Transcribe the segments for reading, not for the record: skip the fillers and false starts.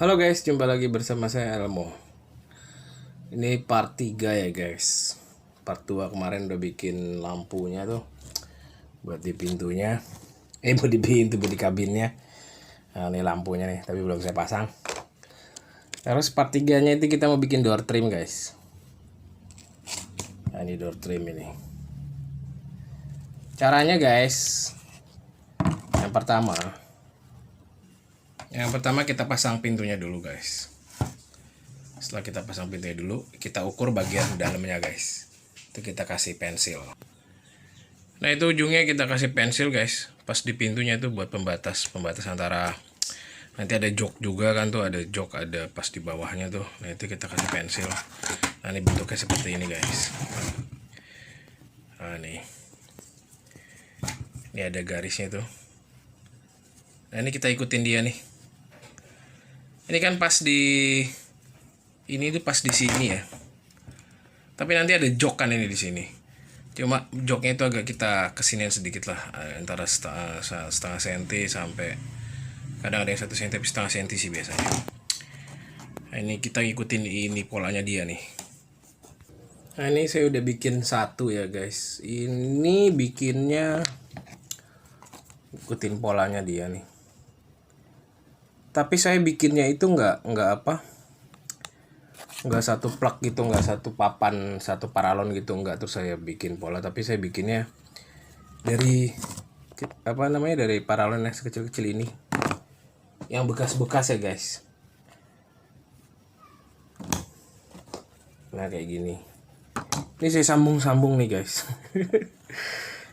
Halo guys, jumpa lagi bersama saya Elmo. Ini part 3 ya guys. Part 2 kemarin udah bikin lampunya tuh buat di pintunya. Buat di pintu, buat di kabinnya. Nah, ini lampunya nih, tapi belum saya pasang. Terus part 3-nya itu kita mau bikin door trim guys. Nah, ini door trim ini. Caranya guys, yang pertama kita pasang pintunya dulu guys. Setelah kita pasang pintunya dulu, kita ukur bagian dalamnya guys. Itu kita kasih pensil. Nah itu ujungnya kita kasih pensil guys. Pas di pintunya itu buat pembatas antara, nanti ada jok juga kan tuh, ada jok ada pas di bawahnya tuh. Nah itu kita kasih pensil. Nah ini bentuknya seperti ini guys. Nah nih, ini ada garisnya tuh. Nah ini kita ikutin dia nih. Ini kan pas di ini tuh pas di sini ya. Tapi nanti ada jok kan ini di sini. Cuma joknya itu agak kita kesinian sedikit lah, antara setengah senti sampai kadang ada yang 1 senti tapi setengah senti sih biasanya. Nah, ini kita ngikutin ini polanya dia nih. Nah ini saya udah bikin satu ya guys. Ini bikinnya ikutin polanya dia nih. Tapi saya bikinnya itu nggak satu plug gitu, nggak satu papan, satu paralon gitu, nggak. Terus saya bikin pola, tapi saya bikinnya dari dari paralon yang sekecil-kecil ini, yang bekas-bekas ya guys. Nah kayak gini. Ini saya sambung-sambung nih guys.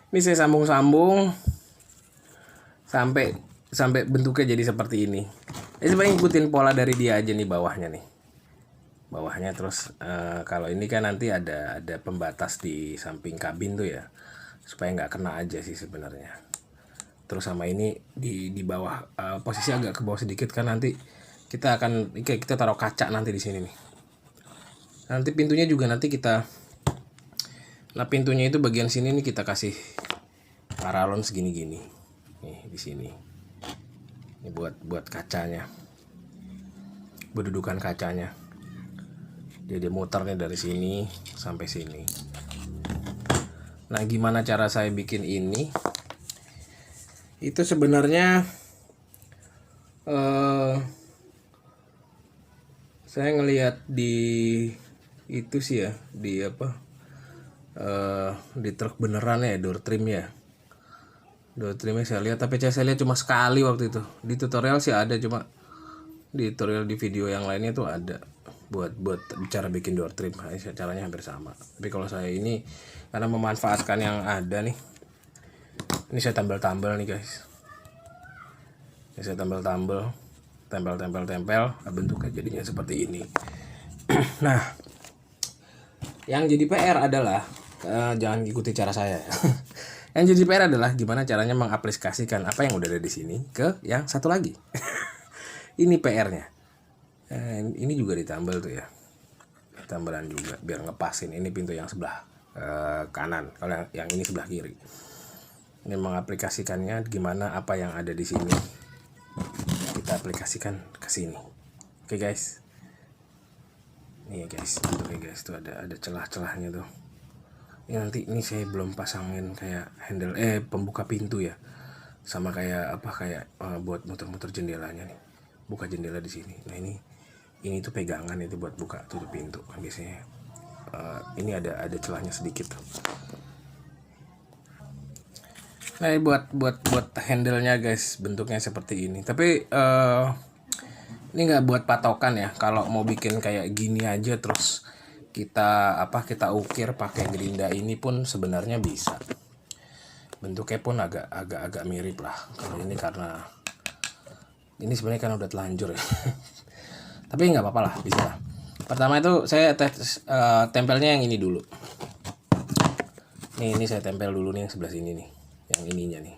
Ini saya sambung-sambung sampai bentuknya jadi seperti ini. Ini sebenarnya ikutin pola dari dia aja nih bawahnya nih. Terus kalau ini kan nanti ada pembatas di samping kabin tuh ya, supaya nggak kena aja sih sebenarnya. Terus sama ini di bawah, posisi agak ke bawah sedikit kan, nanti kita taruh kaca nanti di sini nih. Nanti pintunya juga nanti pintunya itu bagian sini nih kita kasih paralon segini-gini nih di sini. Ini buat kacanya, berdudukan kacanya. Jadi muter nih dari sini sampai sini. Nah gimana cara saya bikin ini? Itu sebenarnya saya ngelihat di itu sih ya, di di truk beneran ya, door trim ya. Door trimnya saya lihat, tapi saya lihat cuma sekali waktu itu. Di tutorial sih ada, cuma di tutorial di video yang lainnya tuh ada buat cara bikin door trim. Caranya hampir sama. Tapi kalau saya ini karena memanfaatkan yang ada nih, ini saya tambal-tambal nih guys. Ini saya tambal-tambal, tempel, bentuknya jadinya seperti ini. Nah, yang jadi PR adalah jangan ikuti cara saya. Yang jadi PR adalah gimana caranya mengaplikasikan apa yang udah ada di sini ke yang satu lagi. Ini PR-nya. Ini juga ditambal tuh ya, tambalan juga biar ngepasin. Ini pintu yang sebelah kanan, kalau yang ini sebelah kiri. Ini mengaplikasikannya gimana, apa yang ada di sini kita aplikasikan ke sini. Oke guys, nih guys, bentuknya guys tuh ada celah-celahnya tuh. Ini nanti ini saya belum pasangin kayak handle pembuka pintu ya, sama kayak buat muter-muter jendelanya nih, buka jendela di sini. Nah ini tuh pegangan itu buat buka tutup pintu kan biasanya. Ini ada celahnya sedikit tuh. Nah buat handle-nya guys, bentuknya seperti ini. Tapi ini nggak buat patokan ya. Kalau mau bikin kayak gini aja terus kita ukir pakai gerinda ini pun sebenarnya bisa. Bentuknya pun agak mirip lah. Kalau ini karena ini sebenarnya kan udah telanjur ya. Tapi nggak apa-apa lah, bisa lah. Pertama itu saya tempelnya yang ini dulu. Ini saya tempel dulu nih yang sebelah sini nih, yang ininya nih.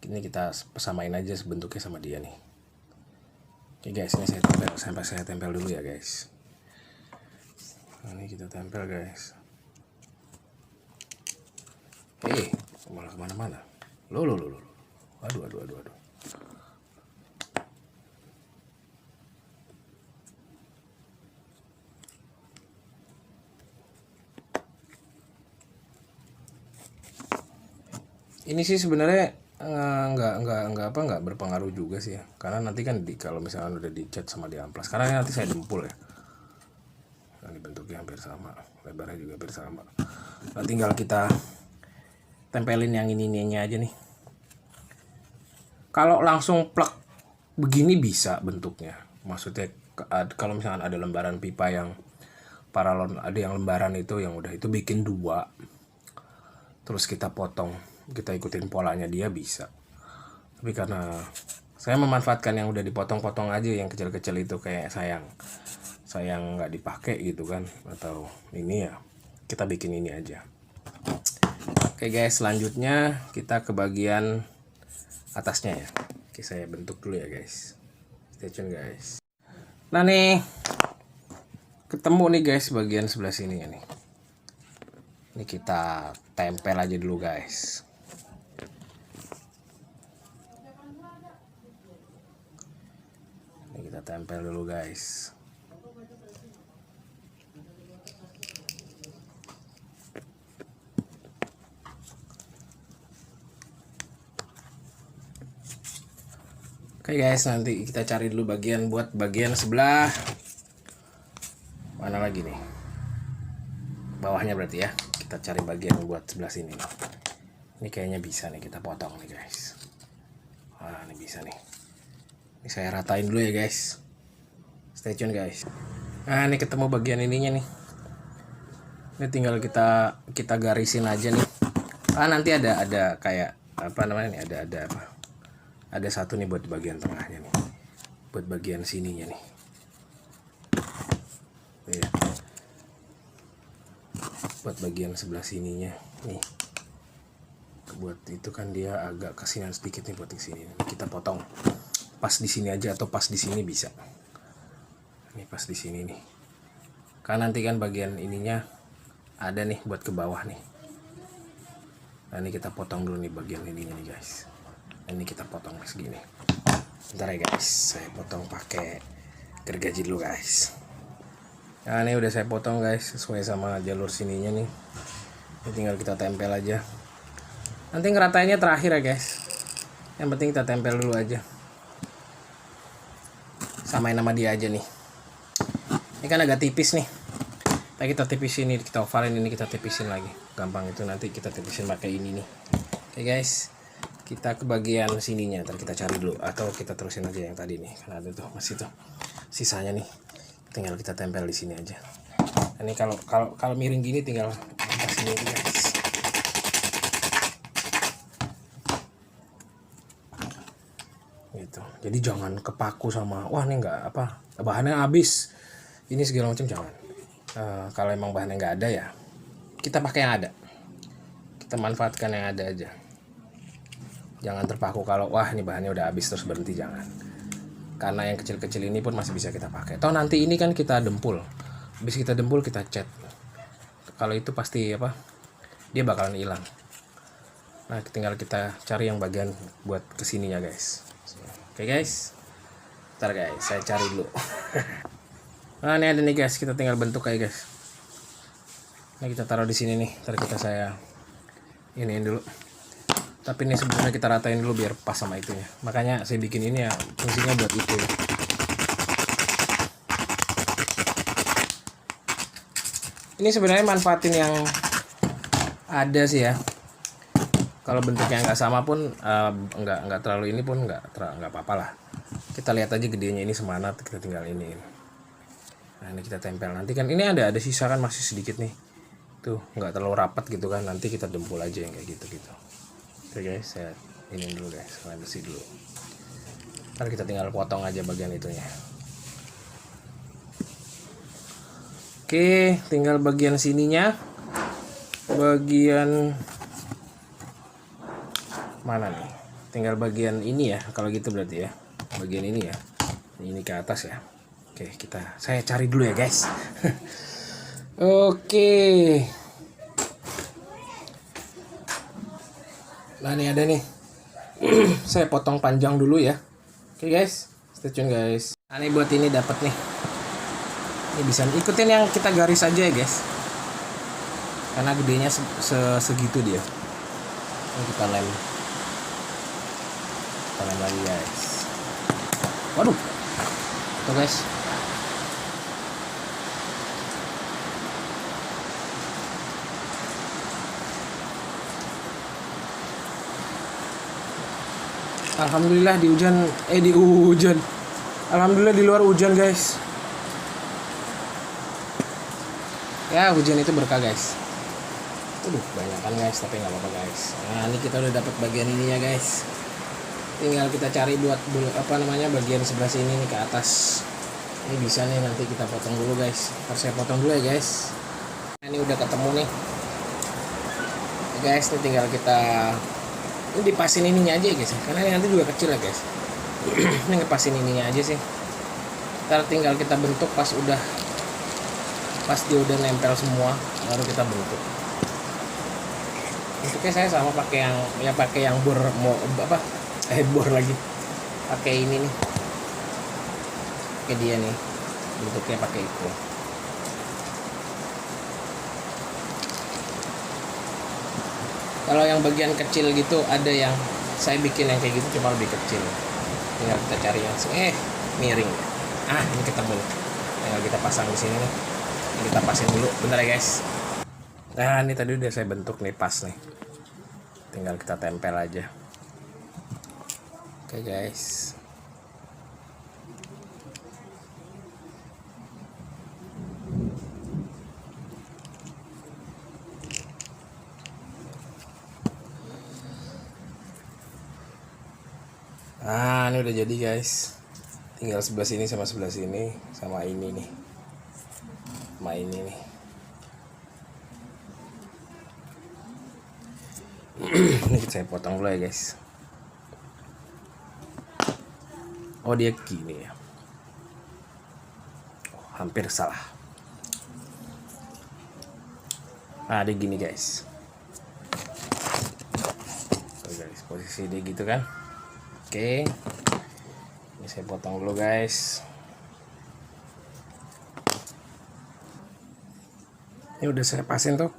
Ini kita samain aja bentuknya sama dia nih. Oke guys, ini saya tempel dulu ya guys. Nah, ini kita tempel guys. Malah kemana-mana. Loh. Aduh. Ini sih sebenarnya nggak berpengaruh juga sih ya, karena nanti kan kalau misalkan udah dicat sama di amplas, karena nanti saya dempul ya. Nah, ini bentuknya hampir sama, lebarnya juga hampir sama. Nah, tinggal kita tempelin yang ini aja nih. Kalau langsung plak begini bisa bentuknya, maksudnya kalau misalkan ada lembaran pipa yang paralon, ada yang lembaran itu yang udah itu bikin 2, terus kita potong, kita ikutin polanya dia bisa. Tapi karena saya memanfaatkan yang udah dipotong-potong aja, yang kecil-kecil itu kayak sayang nggak dipakai gitu kan, atau ini ya kita bikin ini aja. Oke guys, selanjutnya kita ke bagian atasnya ya. Oke, saya bentuk dulu ya guys, stay tune guys. Nah nih, ketemu nih guys bagian sebelah sini nih. Ini kita tempel aja dulu guys. Ini kita tempel dulu guys. Oke guys, nanti kita cari dulu bagian buat bagian sebelah mana lagi nih, bawahnya berarti ya. Kita cari bagian buat sebelah sini nih. Ini kayaknya bisa nih kita potong nih guys. Wah, ini bisa nih. Ini saya ratain dulu ya guys, stay tune guys. Nah, ini ketemu bagian ininya nih. Ini tinggal kita garisin aja nih. Nanti ada kayak apa namanya nih, ada apa, ada satu nih buat bagian tengahnya nih, buat bagian sininya nih. Ya. Buat bagian sebelah sininya nih, buat itu kan dia agak kesinan sedikit nih buat di sini. Kita potong pas di sini aja atau pas di sini bisa. Ini pas di sini nih, karena nanti kan bagian ininya ada nih buat ke bawah nih. Nah, ini kita potong dulu nih bagian ininya nih guys. Ini kita potong segini. Bentar ya guys, saya potong pakai gergaji dulu guys. Nah, ini udah saya potong guys sesuai sama jalur sininya nih. Ini tinggal kita tempel aja. Nanti ngeratainnya terakhir ya guys. Yang penting kita tempel dulu aja. Samain nama dia aja nih. Ini kan agak tipis nih. Nah, kita tipisin ini, kita ovalin, ini kita tipisin lagi. Gampang itu, nanti kita tipisin pakai ini nih. Oke guys, kita ke bagian sininya, ntar kita cari dulu atau kita terusin aja yang tadi nih, karena ada tuh masih tuh sisanya nih, tinggal kita tempel di sini aja. Ini kalau miring gini tinggal kita sini aja guys. Gitu. Jadi jangan kepaku sama wah ini nggak apa, bahannya habis ini segala macam, jangan. Kalau emang bahannya nggak ada ya kita pakai yang ada, kita manfaatkan yang ada aja. Jangan terpaku kalau wah ini bahannya udah habis terus berhenti, jangan. Karena yang kecil-kecil ini pun masih bisa kita pakai. Toh nanti ini kan kita dempul. Habis kita dempul kita cat. Kalau itu pasti apa? Dia bakalan hilang. Nah, tinggal kita cari yang bagian buat kesininya guys. Oke guys. Ntar guys, saya cari dulu. Nah, ini ada nih guys, kita tinggal bentuk aja guys. Ini kita taruh di sini nih. Ntar saya iniin dulu. Tapi ini sebelumnya kita ratain dulu biar pas sama itunya. Makanya saya bikin ini ya fungsinya buat itu. Ini sebenarnya manfaatin yang ada sih ya. Kalau bentuknya nggak sama pun nggak terlalu ini pun nggak apa-apa lah. Kita lihat aja gedenya ini semana, kita tinggal ini. Nah, ini kita tempel. Nanti kan ini ada sisa kan masih sedikit nih. Tuh nggak terlalu rapat gitu kan. Nanti kita dempul aja yang kayak gitu. Oke guys, saya ini dulu guys, saya bersih dulu. Ntar kita tinggal potong aja bagian itunya. Oke, tinggal bagian sininya. Bagian mana nih? Tinggal bagian ini ya, kalau gitu berarti ya. Bagian ini ya. Ini ke atas ya. Oke, saya cari dulu ya guys. Oke. Nah, ini ada nih. Saya potong panjang dulu ya. Oke guys, stay tune guys. Nah, ini buat ini dapat nih. Ini bisa ikutin yang kita garis aja ya guys. Karena gedenya segitu dia. Ini kita lem lagi guys. Waduh, tuh guys. Alhamdulillah di hujan. Alhamdulillah di luar hujan guys. Ya hujan itu berkah guys. Banyak kan guys, tapi nggak apa-apa guys. Nah ini kita udah dapat bagian ininya guys. Tinggal kita cari buat bagian sebelah sini nih ke atas. Ini bisa nih, nanti kita potong dulu guys. Harus saya potong dulu ya guys. Nah, ini udah ketemu nih. Guys, ini tinggal kita dipasin ininya aja ya guys, karena ini nanti juga kecil ya guys. Ini ngepasin ininya aja sih. Ntar tinggal kita bentuk pas dia udah nempel semua, baru kita bentuk. Bentuknya saya sama pakai yang bor lagi. Pakai ini nih. Pakai dia nih. Bentuknya pakai itu. Kalau yang bagian kecil gitu ada yang saya bikin yang kayak gitu cuma lebih kecil. Tinggal kita cari yang miring. Ini ketemu. Tinggal kita pasang di sini nih. Kita pasin dulu, bentar ya guys. Nah ini tadi udah saya bentuk nih pas nih. Tinggal kita tempel aja. Oke guys. Ini udah jadi guys. Tinggal sebelah sini sama sebelah sini sama ini nih. Sama ini nih. Ini saya potong dulu ya guys. Dia gini ya. Hampir salah. Dia gini guys. Guys, posisi dia gitu kan. Oke, ini saya potong dulu guys. Ini udah saya pasin tuh.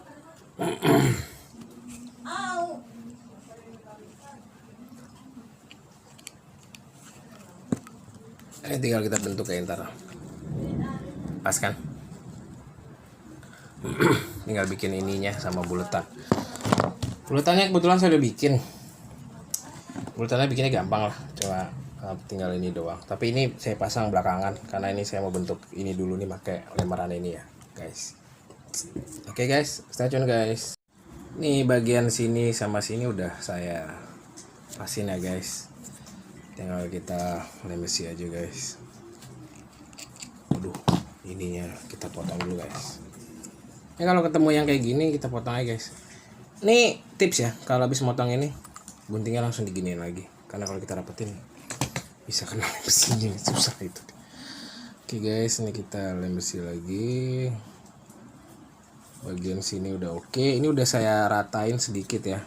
Ini tinggal kita bentuk ya ntar. Pas kan? Tinggal bikin ininya sama buletan. Buletannya kebetulan saya udah bikin. Buletannya bikinnya gampang lah, cuma tinggal ini doang. Tapi ini saya pasang belakangan karena ini saya mau bentuk ini dulu nih pakai lemaran ini ya guys. Oke guys, stay tune guys. Nih bagian sini sama sini udah saya pasin ya guys. Tinggal kita lem besi aja guys. Ininya kita potong dulu guys. Ini kalau ketemu yang kayak gini kita potong aja guys. Ini tips ya, kalau habis motong ini guntingnya langsung diginiin lagi, karena kalau kita rapetin bisa kena lem besinya, susah itu. Oke guys, ini kita lem besi lagi. Bagian sini udah oke. Ini udah saya ratain sedikit ya.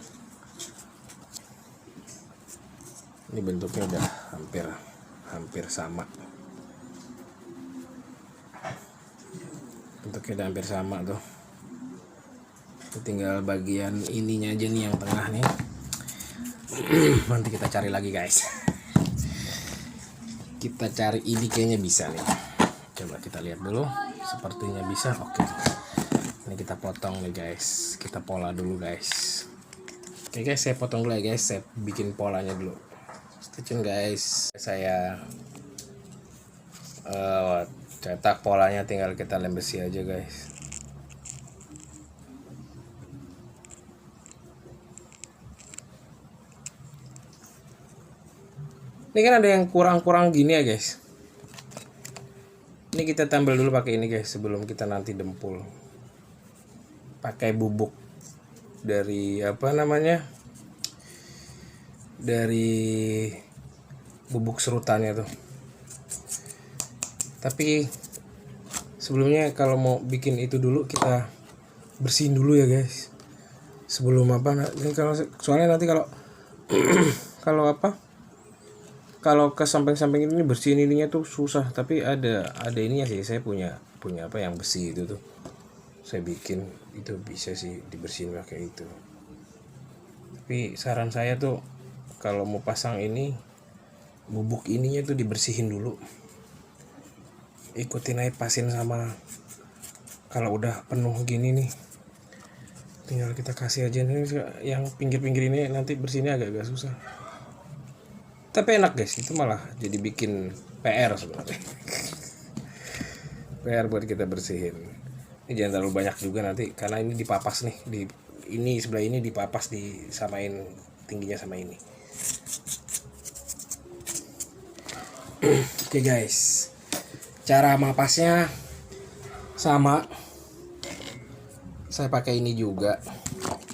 Ini bentuknya udah hampir sama. Bentuknya udah hampir sama tuh. Tinggal bagian ininya aja nih yang tengah nih. Nanti kita cari lagi guys. Kita cari ini kayaknya bisa nih. Coba kita lihat dulu. Sepertinya bisa. Oke. Ini kita potong nih guys. Kita pola dulu guys. Oke guys, saya potong dulu ya guys. Saya bikin polanya dulu. Stay tune guys. Saya cetak polanya, tinggal kita lem besi aja guys. Ini kan ada yang kurang-kurang gini ya guys. Ini kita tambal dulu pakai ini guys sebelum kita nanti dempul. Pakai bubuk dari dari bubuk serutannya tuh. Tapi sebelumnya kalau mau bikin itu dulu kita bersihin dulu ya guys. Sebelum soalnya nanti kalau kalau ke samping-samping ini bersihin ininya tuh susah. Tapi ada ininya sih, saya punya yang besi itu tuh. Saya bikin itu bisa sih dibersihin pakai itu. Tapi saran saya tuh kalau mau pasang ini, bubuk ininya tuh dibersihin dulu, ikutin aja pasin sama. Kalau udah penuh gini nih, tinggal kita kasih aja nih. Yang pinggir-pinggir ini nanti bersihnya agak-agak susah, tapi enak guys. Itu malah jadi bikin PR sebenarnya. PR buat kita bersihin. Ini jangan terlalu banyak juga nanti, karena ini dipapas nih, di ini sebelah ini dipapas, disamain tingginya sama ini. Oke guys, cara mapasnya sama. Saya pakai ini juga.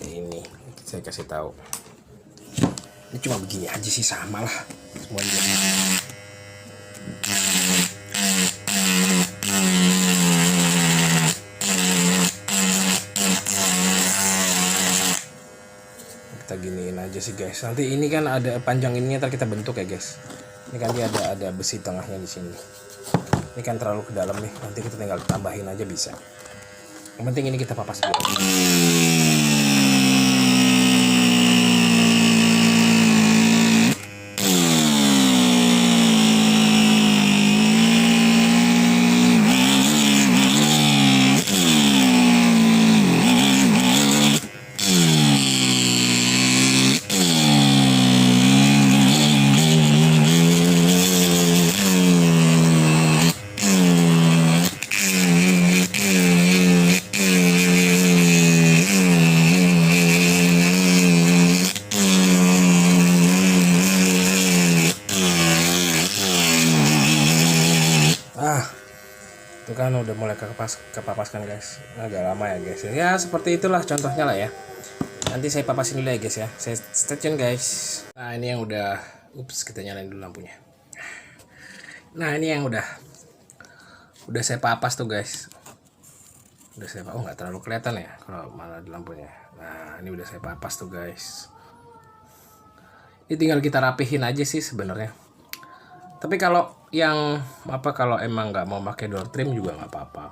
Ini saya kasih tahu. Ini cuma begini aja sih, sama lah semuanya. Kita giniin aja sih guys. Nanti ini kan ada panjang ininya, ntar kita bentuk ya guys. Ini kan dia ada besi tengahnya di sini. Ini kan terlalu ke dalam nih, nanti kita tinggal tambahin aja bisa. Yang penting ini kita papas dulu. Itu kan udah mulai kepapaskan guys. Agak lama ya guys. Ya seperti itulah contohnya lah ya. Nanti saya papasin dulu ya guys ya. Saya stay tune guys. Nah ini yang udah, kita nyalain dulu lampunya. Nah ini yang udah saya papas tuh guys. Udah saya nggak terlalu kelihatan ya kalau malah di lampunya. Nah ini udah saya papas tuh guys. Ini tinggal kita rapihin aja sih sebenarnya. Tapi kalau yang kalau emang nggak mau pakai door trim juga nggak apa-apa.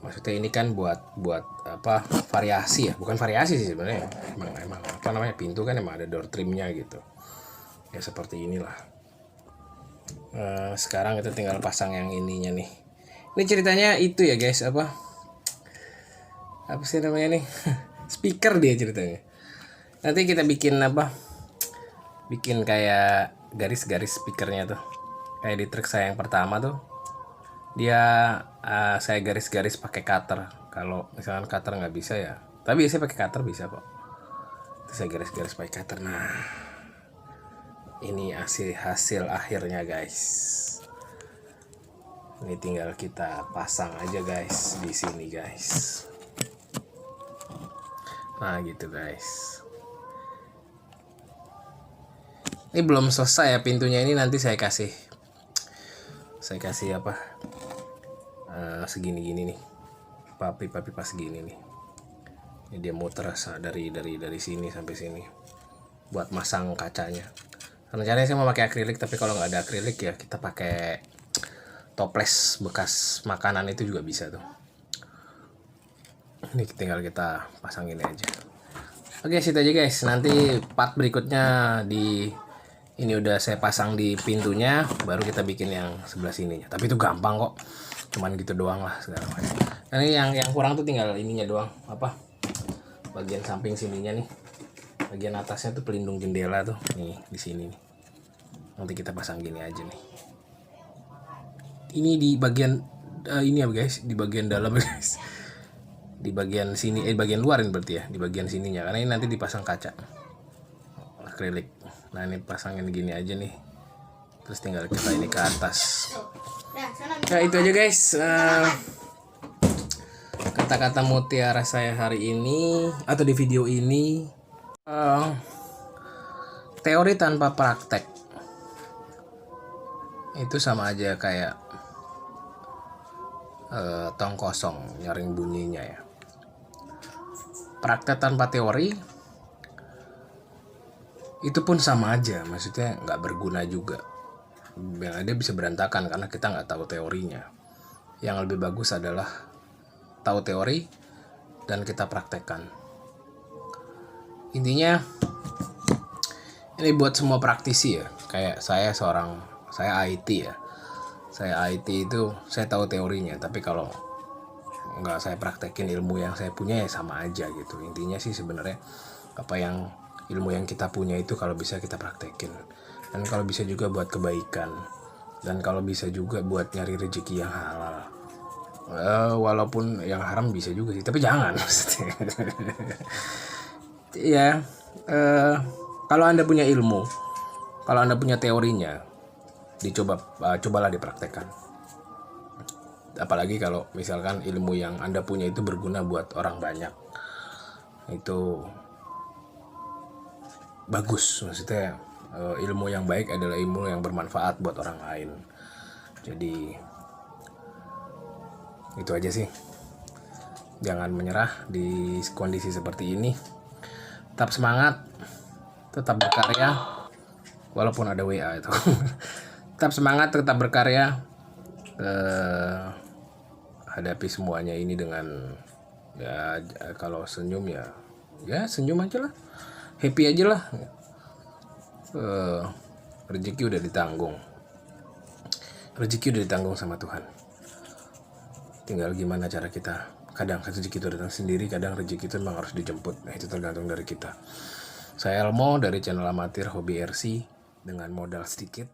Maksudnya ini kan buat apa, variasi ya, bukan variasi sih sebenarnya. Emang apa namanya, pintu kan emang ada door trimnya gitu. Ya seperti inilah. Sekarang kita tinggal pasang yang ininya nih. Ini ceritanya itu ya guys, apa sih namanya nih? Speaker dia ceritanya. Nanti kita bikin bikin kayak garis-garis speakernya tuh, kayak di truk saya yang pertama tuh, dia saya garis-garis pakai cutter. Kalau misalkan cutter nggak bisa ya, tapi saya pakai cutter bisa kok. Terus saya garis-garis pakai cutter. Nah ini hasil akhirnya guys. Ini tinggal kita pasang aja guys di sini guys. Nah gitu guys. Ini belum selesai ya pintunya, ini nanti saya kasih apa, segini-gini nih, pipa segini nih. Ini dia muter dari sini sampai sini buat masang kacanya. Rencananya saya mau pakai akrilik, tapi kalau nggak ada akrilik ya kita pakai toples bekas makanan itu juga bisa tuh. Ini tinggal kita pasang ini aja. Oke, situ aja guys. Nanti part berikutnya ini udah saya pasang di pintunya, baru kita bikin yang sebelah sininya. Tapi itu gampang kok, cuman gitu doang lah sekarang. Nah, ini yang kurang tuh tinggal ininya doang, bagian samping sininya nih, bagian atasnya tuh pelindung jendela tuh, nih di sini nih. Nanti kita pasang gini aja nih. Ini di bagian ini ya guys, di bagian dalam guys, di bagian sini, bagian luarin berarti ya, di bagian sininya, karena ini nanti dipasang kaca akrilik. Nah ini pasangin gini aja nih, terus tinggal kita ini ke atas. Nah itu aja guys, kata-kata mutiara saya hari ini atau di video ini. Teori tanpa praktek itu sama aja kayak tong kosong nyaring bunyinya ya. Praktek tanpa teori itu pun sama aja, maksudnya nggak berguna juga. Yang ada bisa berantakan karena kita nggak tahu teorinya. Yang lebih bagus adalah tahu teori dan kita praktekkan. intinya ini buat semua praktisi ya. Kayak saya IT ya. Saya IT itu saya tahu teorinya, tapi kalau nggak saya praktekin ilmu yang saya punya ya sama aja gitu. Intinya sih sebenarnya ilmu yang kita punya itu kalau bisa kita praktekin, dan kalau bisa juga buat kebaikan, dan kalau bisa juga buat nyari rezeki yang halal. Walaupun yang haram bisa juga sih, tapi jangan maksudnya. Ya, kalau Anda punya ilmu, kalau Anda punya teorinya, cobalah dipraktekkan. Apalagi kalau misalkan ilmu yang Anda punya itu berguna buat orang banyak, itu bagus. Maksudnya ilmu yang baik adalah ilmu yang bermanfaat buat orang lain. Jadi itu aja sih, jangan menyerah di kondisi seperti ini. Tetap semangat, tetap berkarya, walaupun ada WA itu. Tetap semangat, tetap berkarya, hadapi semuanya ini dengan ya, kalau senyum ya senyum aja lah, happy aja lah. Rezeki udah ditanggung sama Tuhan. Tinggal gimana cara kita. Kadang rezeki itu datang sendiri, kadang rezeki itu memang harus dijemput. Nah, itu tergantung dari kita. Saya Elmo dari channel amatir Hobi RC dengan modal sedikit.